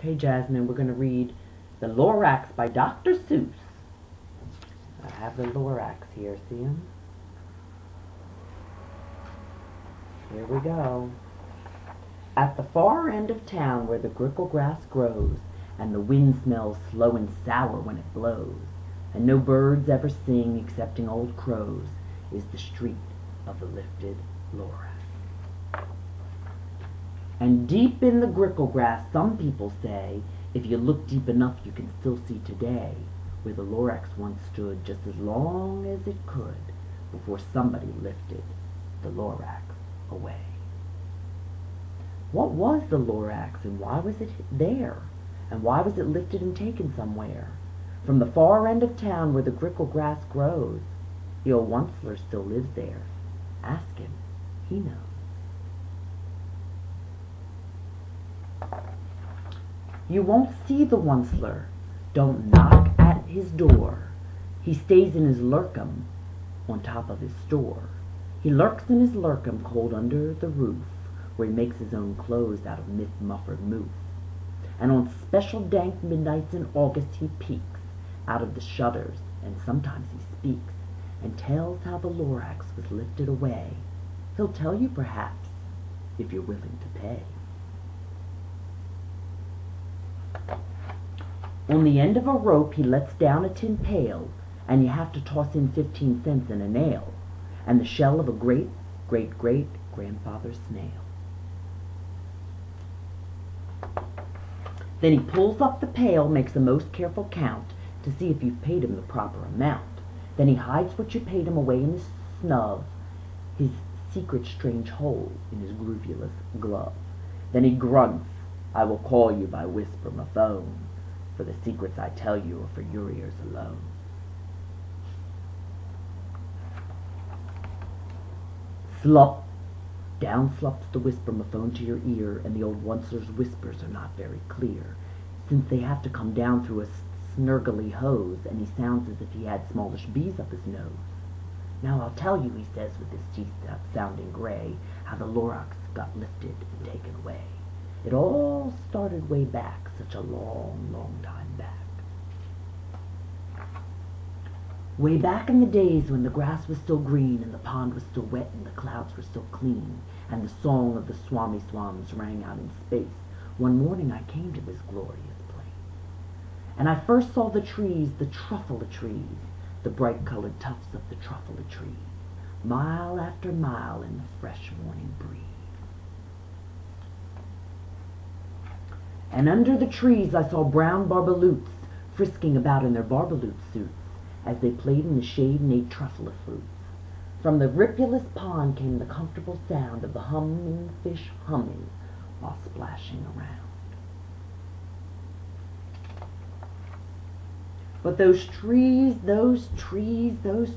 Okay, Jasmine, we're going to read The Lorax by Dr. Seuss. I have the Lorax here, see him? Here we go. At the far end of town where the grickle grass grows, and the wind smells slow and sour when it blows, and no birds ever sing excepting old crows, is the street of the lifted Lorax. And deep in the grickle grass, some people say, if you look deep enough you can still see today, where the Lorax once stood just as long as it could before somebody lifted the Lorax away. What was the Lorax, and why was it there? And why was it lifted and taken somewhere? From the far end of town where the grickle grass grows. The old Onceler still lives there. Ask him, he knows. You won't see the Onceler. Don't knock at his door. He stays in his lurkum on top of his store. He lurks in his lurkum cold under the roof, where he makes his own clothes out of myth-muffled moof. And on special dank midnights in August he peeks out of the shutters, and sometimes he speaks, and tells how the Lorax was lifted away. He'll tell you perhaps, if you're willing to pay. On the end of a rope he lets down a tin pail, and you have to toss in 15 cents and a nail, and the shell of a great-great-great-grandfather snail. Then he pulls up the pail, makes a most careful count to see if you've paid him the proper amount. Then he hides what you paid him away in his snub, his secret strange hole in his groovulous glove. Then he grunts, I will call you by whisper my phone, for the secrets I tell you are for your ears alone. Slop! Down slops the whisper-mophone to your ear, and the old Onceler's whispers are not very clear, since they have to come down through a snurgly hose, and he sounds as if he had smallish bees up his nose. Now I'll tell you, he says with his teeth sounding gray, how the Lorax got lifted and taken away. It all started way back, such a long, long time back. Way back in the days when the grass was still green, and the pond was still wet, and the clouds were still clean, and the song of the swami swans rang out in space, one morning I came to this glorious place. And I first saw the trees, the truffle trees, the bright-colored tufts of the truffle trees, mile after mile in the fresh morning breeze. And under the trees I saw brown barbaloots frisking about in their barbaloot suits, as they played in the shade and ate truffle fruits. From the ripulous pond came the comfortable sound of the humming fish humming while splashing around. But those trees, those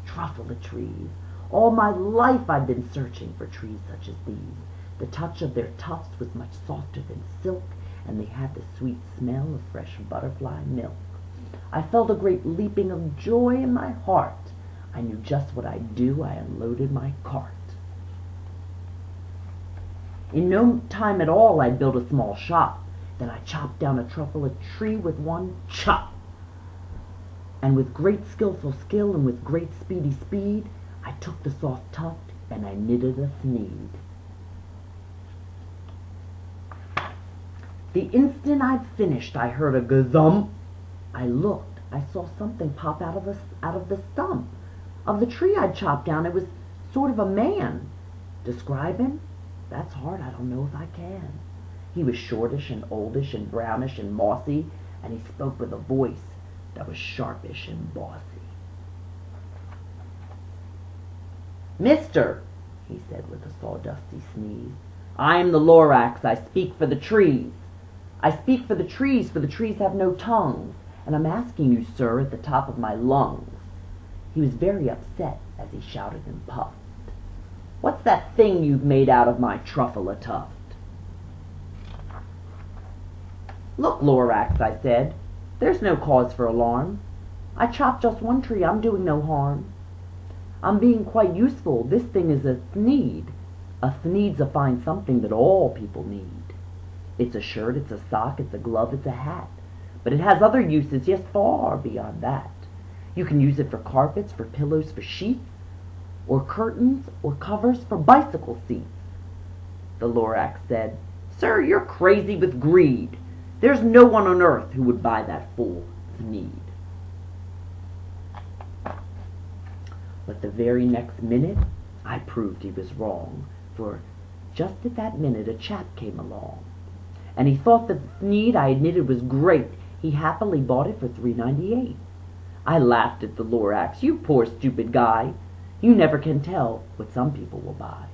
truffle trees, all my life I've been searching for trees such as these. The touch of their tufts was much softer than silk, and they had the sweet smell of fresh butterfly milk. I felt a great leaping of joy in my heart. I knew just what I'd do. I unloaded my cart. In no time at all I'd built a small shop. Then I chopped down a truffle tree with one chop. And with great skillful skill and with great speedy speed, I took the soft tuft and I knitted a sneed. The instant I'd finished, I heard a gazump. I looked. I saw something pop out of the stump of the tree I'd chopped down. It was sort of a man. Describe him? That's hard. I don't know if I can. He was shortish and oldish and brownish and mossy, and he spoke with a voice that was sharpish and bossy. Mister, he said with a sawdusty sneeze, I am the Lorax. I speak for the trees. I speak for the trees have no tongues, and I'm asking you, sir, at the top of my lungs. He was very upset as he shouted and puffed. What's that thing you've made out of my truffle tuft? Look, Lorax, I said, there's no cause for alarm. I chopped just one tree. I'm doing no harm. I'm being quite useful. This thing is a thneed. A thneed's a fine something that all people need. It's a shirt, it's a sock, it's a glove, it's a hat. But it has other uses, yes, far beyond that. You can use it for carpets, for pillows, for sheets, or curtains, or covers for bicycle seats. The Lorax said, "Sir, you're crazy with greed. There's no one on earth who would buy that fool Sneed." But the very next minute, I proved he was wrong, for just at that minute a chap came along, and he thought that the Sneed I admitted was great. He happily bought it for $3.98. I laughed at the Lorax. "You poor stupid guy. You never can tell what some people will buy."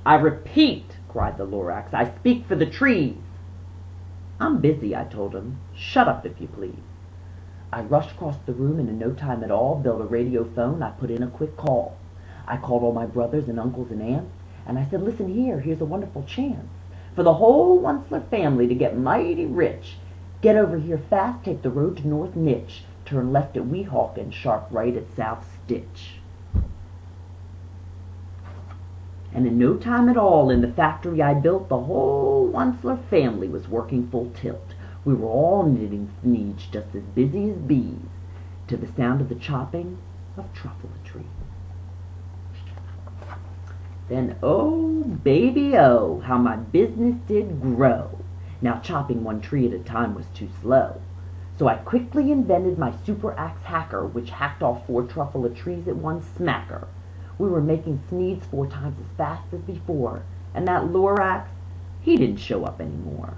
"I repeat," cried the Lorax, "I speak for the trees." "I'm busy," I told him. "Shut up, if you please." I rushed across the room and in no time at all built a radio phone. I put in a quick call. I called all my brothers and uncles and aunts, and I said, "Listen here, here's a wonderful chance for the whole Onceler family to get mighty rich. Get over here fast, take the road to North Nitch, turn left at Weehawken and sharp right at South Stitch." And in no time at all, in the factory I built, the whole Onceler family was working full tilt. We were all knitting Sneeds, just as busy as bees, to the sound of the chopping of truffle-a-tree. Then, oh, baby, oh, how my business did grow. Now chopping one tree at a time was too slow. So I quickly invented my super axe hacker, which hacked off 4 truffle-a-trees at one smacker. We were making Sneeds 4 times as fast as before, and that Lorax, he didn't show up anymore.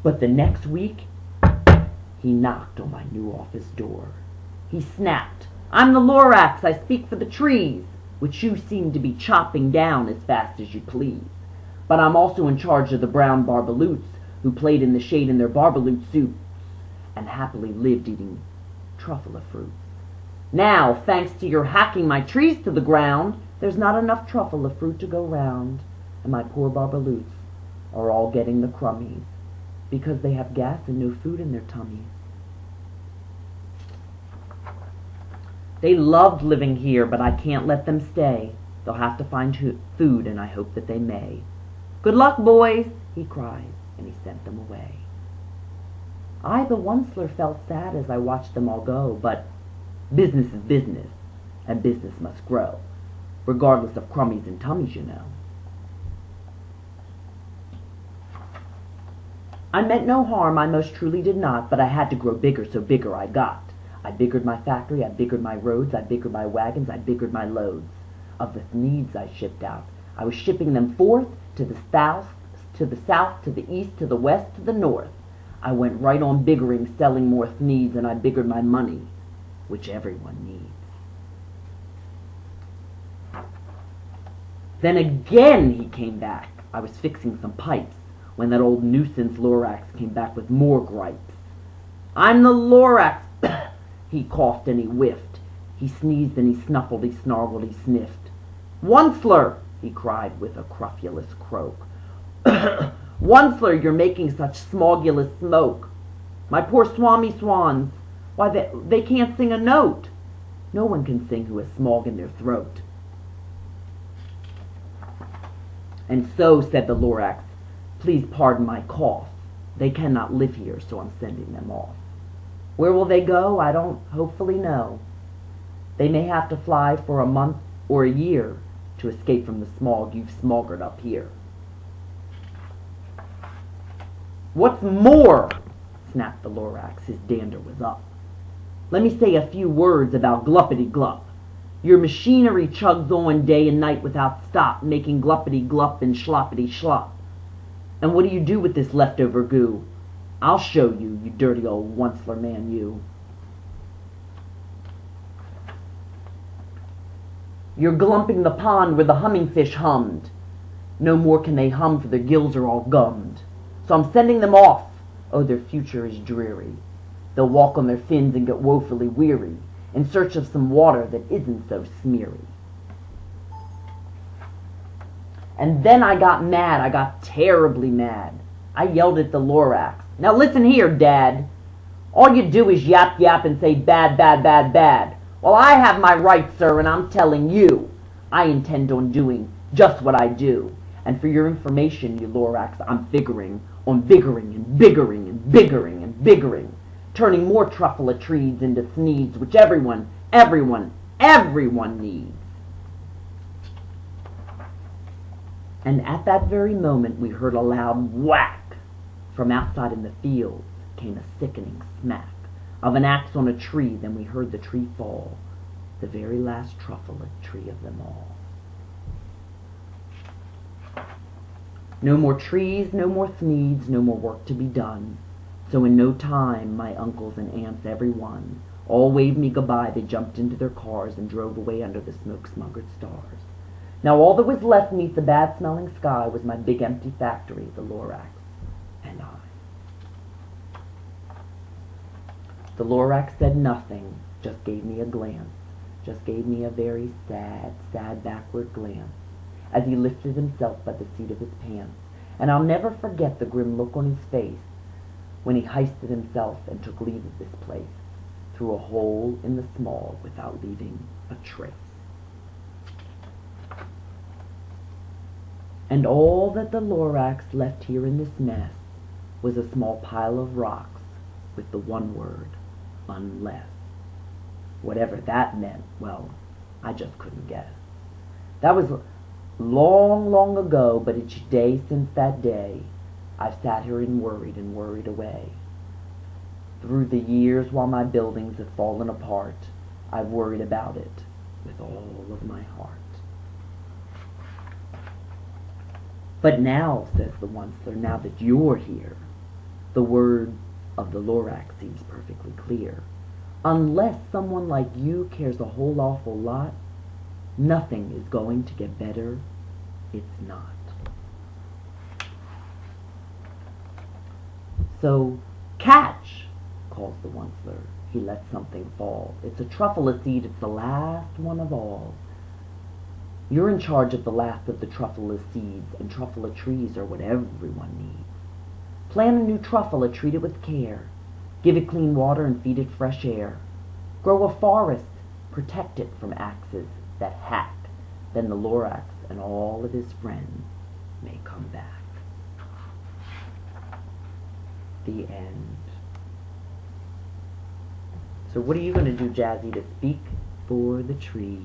But the next week, he knocked on my new office door. He snapped, "I'm the Lorax, I speak for the trees, which you seem to be chopping down as fast as you please. But I'm also in charge of the brown barbaloots, who played in the shade in their barbaloot suits, and happily lived eating truffle-a-fruits. Now, thanks to your hacking my trees to the ground, there's not enough truffle-a-fruit to go round, and my poor barbaloots are all getting the crummies, because they have gas and no food in their tummies. They loved living here, but I can't let them stay. They'll have to find food, and I hope that they may. Good luck, boys," he cried, and he sent them away. I, the Onceler, felt sad as I watched them all go, but business is business, and business must grow, regardless of crummies and tummies, you know. I meant no harm, I most truly did not, but I had to grow bigger, so bigger I got. I biggered my factory, I biggered my roads, I biggered my wagons, I biggered my loads. Of the Sneeds I shipped out, I was shipping them forth to the south, to the east, to the west, to the north. I went right on biggering, selling more Sneeds, and I biggered my money, which everyone needs. Then again he came back. I was fixing some pipes, when that old nuisance Lorax came back with more gripes. "I'm the Lorax," he coughed and he whiffed. He sneezed and he snuffled, he snarled, he sniffed. "Onceler," he cried with a crufulous croak. "Onceler, you're making such smogulous smoke. My poor swami swans, why they can't sing a note. No one can sing who has smog in their throat." "And so," said the Lorax, "please pardon my cough. They cannot live here, so I'm sending them off. Where will they go? I don't hopefully know. They may have to fly for a month or a year to escape from the smog you've smoggered up here." "What's more," snapped the Lorax, his dander was up, "let me say a few words about gluppity-glup. Your machinery chugs on day and night without stop, making gluppity-glup and schloppity-schlop. And what do you do with this leftover goo? I'll show you, you dirty old Onceler man, you. You're glumping the pond where the humming fish hummed. No more can they hum, for their gills are all gummed. So I'm sending them off. Oh, their future is dreary. They'll walk on their fins and get woefully weary, in search of some water that isn't so smeary." And then I got mad. I got terribly mad. I yelled at the Lorax, "Now listen here, Dad. All you do is yap, yap and say bad, bad, bad, bad. Well, I have my rights, sir, and I'm telling you, I intend on doing just what I do. And for your information, you Lorax, I'm figuring on biggering and biggering and biggering and biggering, turning more truffle-a-trees into sneeds, which everyone needs. And at that very moment, we heard a loud whack. From outside in the fields came a sickening smack of an axe on a tree. Then we heard the tree fall, the very last truffle-a-tree of them all. No more trees, no more sneeds, no more work to be done. So in no time, my uncles and aunts, every one, all waved me goodbye. They jumped into their cars and drove away under the smoke-smuggered stars. Now all that was left beneath the bad-smelling sky was my big empty factory, the Lorax, and I. The Lorax said nothing, just gave me a glance, just gave me a very sad, sad backward glance, as he lifted himself by the seat of his pants. And I'll never forget the grim look on his face when he hoisted himself and took leave of this place, through a hole in the small without leaving a trace. And all that the Lorax left here in this mess was a small pile of rocks with the one word, unless. Whatever that meant, well, I just couldn't guess. That was long, long ago, but each day since that day, I've sat here and worried away. Through the years while my buildings have fallen apart, I've worried about it with all of my heart. But now, says the Onceler, now that you're here, the word of the Lorax seems perfectly clear. Unless someone like you cares a whole awful lot, nothing is going to get better. It's not. So, catch, calls the Onceler. He lets something fall. It's a truffle-a-seed. It's the last one of all. You're in charge of the last of the truffle-a-seeds, and truffle-a-trees are what everyone needs. Plant a new truffle and treat it with care. Give it clean water and feed it fresh air. Grow a forest, protect it from axes that hack. Then the Lorax and all of his friends may come back. The end. So what are you going to do, Jazzy, to speak for the trees?